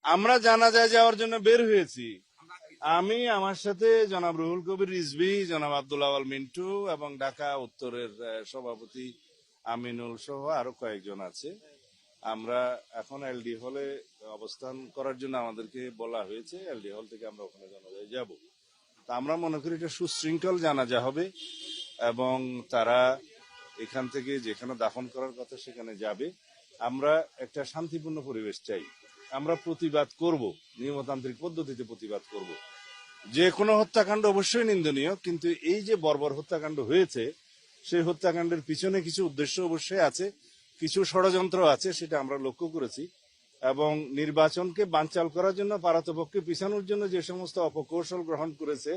আমরা জানাজায় যাওয়ার জন্য বের হয়েছি। আমি, আমার সাথে জনাব রুহুল কবির রিজভী, জনাব আব্দুল আওয়াল মিন্টু এবং ঢাকা উত্তরের সভাপতি আমিনুল সহ আরো কয়েকজন আছে। আমরা এখন এলডি হলে অবস্থান করার জন্য আমাদেরকে বলা হয়েছে। এলডি হল থেকে আমরা ওখানে জানাজায় যাব। তা আমরা মনে করি এটা সুশৃঙ্খল জানাজা হবে এবং তারা এখান থেকে যেখানে দাফন করার কথা সেখানে যাবে। আমরা একটা শান্তিপূর্ণ পরিবেশ চাই। আমরা প্রতিবাদ করব, নিয়মতান্ত্রিক পদ্ধতিতে প্রতিবাদ করব। যে কোনো হত্যাকাণ্ড অবশ্যই নিন্দনীয়, কিন্তু এই যে বর্বর হত্যাকাণ্ড হয়েছে, সেই হত্যাকাণ্ডের পিছনে কিছু উদ্দেশ্য অবশ্যই আছে, কিছু ষড়যন্ত্র আছে, সেটা আমরা লক্ষ্য করেছি। এবং নির্বাচনকে বানচাল করার জন্য, পারতপক্ষে পিছানোর জন্য যে সমস্ত অপকৌশল গ্রহণ করেছে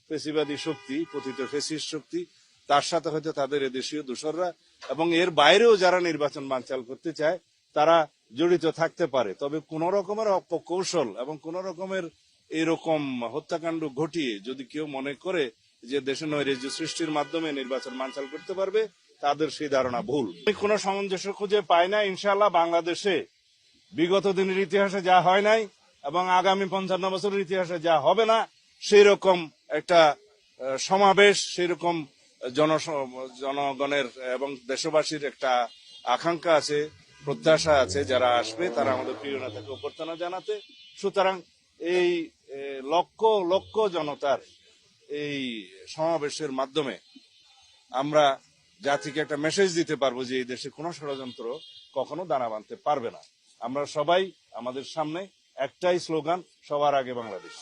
ফেসিবাদী শক্তি, পতিত ফেসিস্ট শক্তি, তার সাথে হয়তো তাদের এদেশীয় দোসররা এবং এর বাইরেও যারা নির্বাচন বানচাল করতে চায় তারা জড়িত থাকতে পারে। তবে কোন রকমের অপকৌশল এবং কোন রকমের এরকম হত্যাকাণ্ড ঘটিয়ে যদি কেউ মনে করে যে দেশে নৈরাজ্য সৃষ্টির মাধ্যমে নির্বাচন বানচাল করতে পারবে, তাদের সেই ধারণা ভুল। আমি কোন সামঞ্জস্য খুঁজে পাই না। ইনশাআল্লাহ বাংলাদেশে বিগত দিনের ইতিহাসে যা হয় নাই এবং আগামী 55 বছরের ইতিহাসে যা হবে না, সেই রকম একটা সমাবেশ, সেই রকম জনগণের এবং দেশবাসীর একটা আকাঙ্ক্ষা আছে, প্রত্যাশা আছে। যারা আসবে তারা আমাদের প্রিয় নেতাকে অভ্যর্থনা জানাতে। সুতরাং এই লক্ষ লক্ষ জনতার এই সমাবেশের মাধ্যমে আমরা জাতিকে একটা মেসেজ দিতে পারবো যে এই দেশে কোনো ষড়যন্ত্র কখনো দানা বাঁধতে পারবে না। আমরা সবাই, আমাদের সামনে একটাই স্লোগান, সবার আগে বাংলাদেশ।